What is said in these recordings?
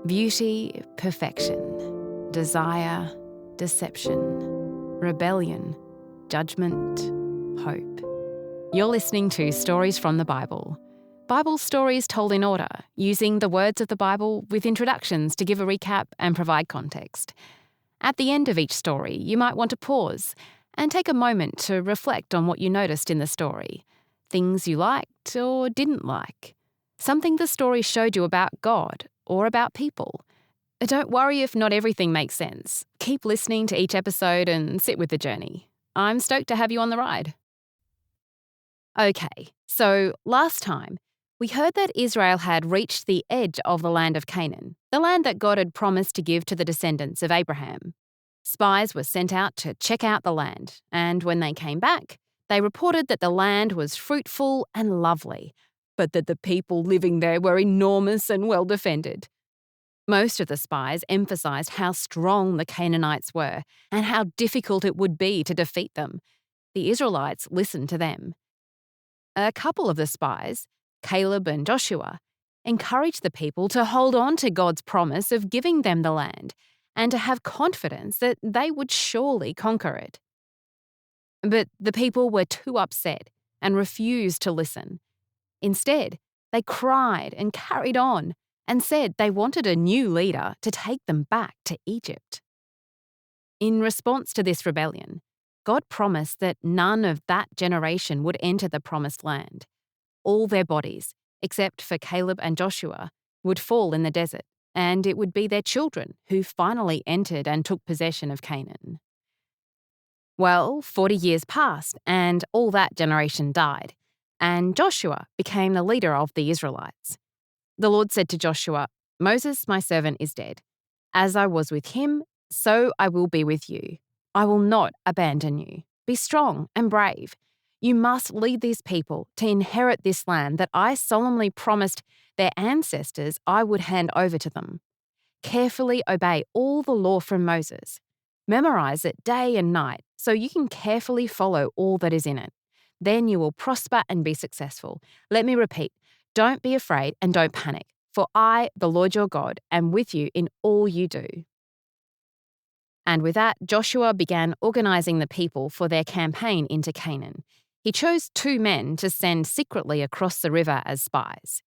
Beauty, perfection. Desire, deception. Rebellion, judgment, hope. You're listening to Stories from the Bible. Bible stories told in order, using the words of the Bible with introductions to give a recap and provide context. At the end of each story, you might want to pause and take a moment to reflect on what you noticed in the story. Things you liked or didn't like. Something the story showed you about God or about people. Don't worry if not everything makes sense. Keep listening to each episode and sit with the journey. I'm stoked to have you on the ride. Okay, so last time, we heard that Israel had reached the edge of the land of Canaan, the land that God had promised to give to the descendants of Abraham. Spies were sent out to check out the land, and when they came back, they reported that the land was fruitful and lovely, but that the people living there were enormous and well defended. Most of the spies emphasised how strong the Canaanites were and how difficult it would be to defeat them. The Israelites listened to them. A couple of the spies, Caleb and Joshua, encouraged the people to hold on to God's promise of giving them the land and to have confidence that they would surely conquer it. But the people were too upset and refused to listen. Instead, they cried and carried on and said they wanted a new leader to take them back to Egypt. In response to this rebellion, God promised that none of that generation would enter the promised land. All their bodies, except for Caleb and Joshua, would fall in the desert, and it would be their children who finally entered and took possession of Canaan. Well, 40 years passed, and all that generation died, and Joshua became the leader of the Israelites. The Lord said to Joshua, "Moses, my servant, is dead. As I was with him, so I will be with you. I will not abandon you. Be strong and brave. You must lead these people to inherit this land that I solemnly promised their ancestors I would hand over to them. Carefully obey all the law from Moses. Memorize it day and night so you can carefully follow all that is in it. Then you will prosper and be successful. Let me repeat, don't be afraid and don't panic, for I, the Lord your God, am with you in all you do." And with that, Joshua began organising the people for their campaign into Canaan. He chose 2 men to send secretly across the river as spies.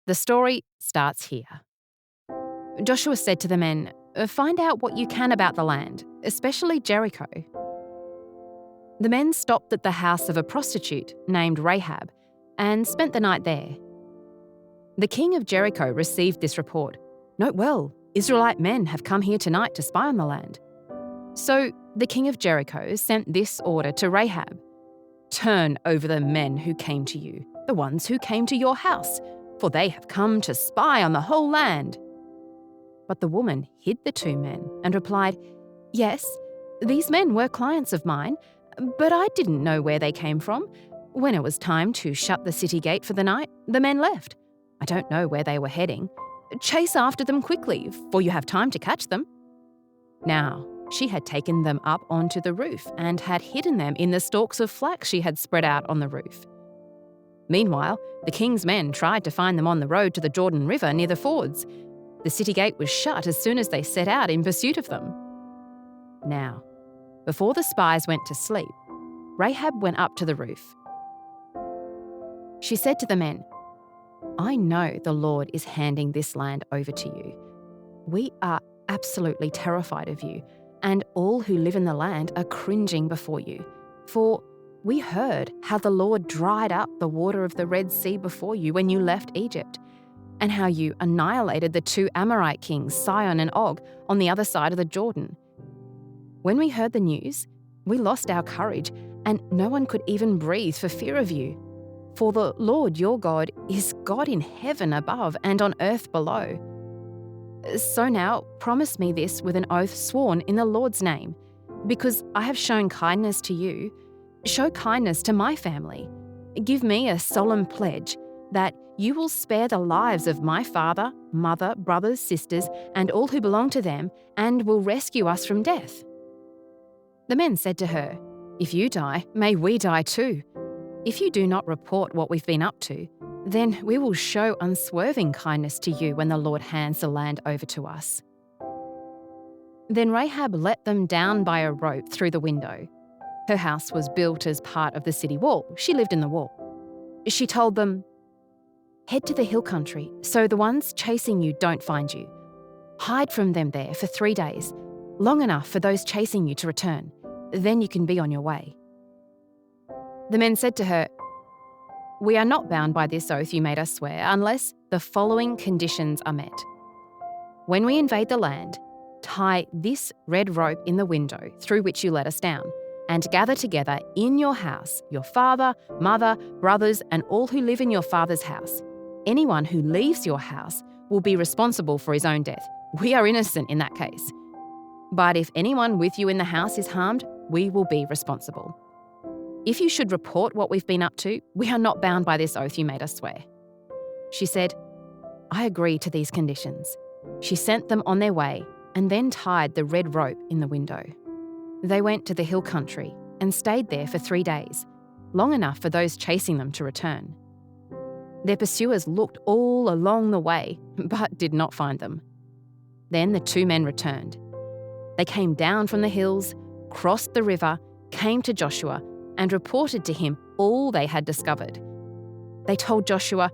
The story starts here. Joshua said to the men, "Find out what you can about the land, especially Jericho." The men stopped at the house of a prostitute named Rahab and spent the night there. The king of Jericho received this report. "Note well, Israelite men have come here tonight to spy on the land." So the king of Jericho sent this order to Rahab: "Turn over the men who came to you, the ones who came to your house, for they have come to spy on the whole land." But the woman hid the 2 men and replied, "Yes, these men were clients of mine, but I didn't know where they came from. When it was time to shut the city gate for the night, the men left. I don't know where they were heading. Chase after them quickly, for you have time to catch them." Now, she had taken them up onto the roof and had hidden them in the stalks of flax she had spread out on the roof. Meanwhile, the king's men tried to find them on the road to the Jordan River near the fords. The city gate was shut as soon as they set out in pursuit of them. Now, before the spies went to sleep, Rahab went up to the roof. She said to the men, "I know the Lord is handing this land over to you. We are absolutely terrified of you, and all who live in the land are cringing before you. For we heard how the Lord dried up the water of the Red Sea before you when you left Egypt, and how you annihilated the 2 Amorite kings, Sihon and Og, on the other side of the Jordan. When we heard the news, we lost our courage, and no one could even breathe for fear of you. For the Lord your God is God in heaven above and on earth below. So now promise me this with an oath sworn in the Lord's name, because I have shown kindness to you. Show kindness to my family. Give me a solemn pledge that you will spare the lives of my father, mother, brothers, sisters, and all who belong to them, and will rescue us from death." The men said to her, "If you die, may we die too. If you do not report what we've been up to, then we will show unswerving kindness to you when the Lord hands the land over to us." Then Rahab let them down by a rope through the window. Her house was built as part of the city wall. She lived in the wall. She told them, "Head to the hill country so the ones chasing you don't find you. Hide from them there for 3 days, long enough for those chasing you to return. Then you can be on your way." The men said to her, "We are not bound by this oath you made us swear unless the following conditions are met. When we invade the land, tie this red rope in the window through which you let us down, and gather together in your house your father, mother, brothers, and all who live in your father's house. Anyone who leaves your house will be responsible for his own death. We are innocent in that case. But if anyone with you in the house is harmed, we will be responsible. If you should report what we've been up to, we are not bound by this oath you made us swear." She said, "I agree to these conditions." She sent them on their way and then tied the red rope in the window. They went to the hill country and stayed there for 3 days, long enough for those chasing them to return. Their pursuers looked all along the way, but did not find them. Then the 2 men returned. They came down from the hills, crossed the river, came to Joshua, and reported to him all they had discovered. They told Joshua,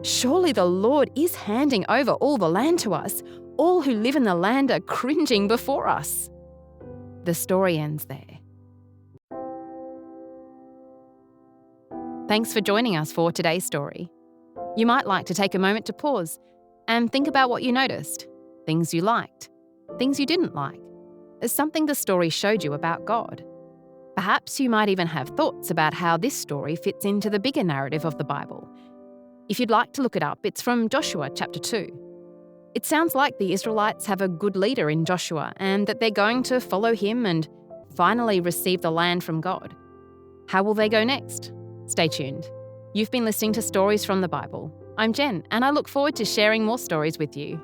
"Surely the Lord is handing over all the land to us. All who live in the land are cringing before us." The story ends there. Thanks for joining us for today's story. You might like to take a moment to pause and think about what you noticed, things you liked, things you didn't like, something the story showed you about God. Perhaps you might even have thoughts about how this story fits into the bigger narrative of the Bible. If you'd like to look it up, it's from Joshua chapter 2. It sounds like the Israelites have a good leader in Joshua and that they're going to follow him and finally receive the land from God. How will they go next? Stay tuned. You've been listening to Stories from the Bible. I'm Jen, and I look forward to sharing more stories with you.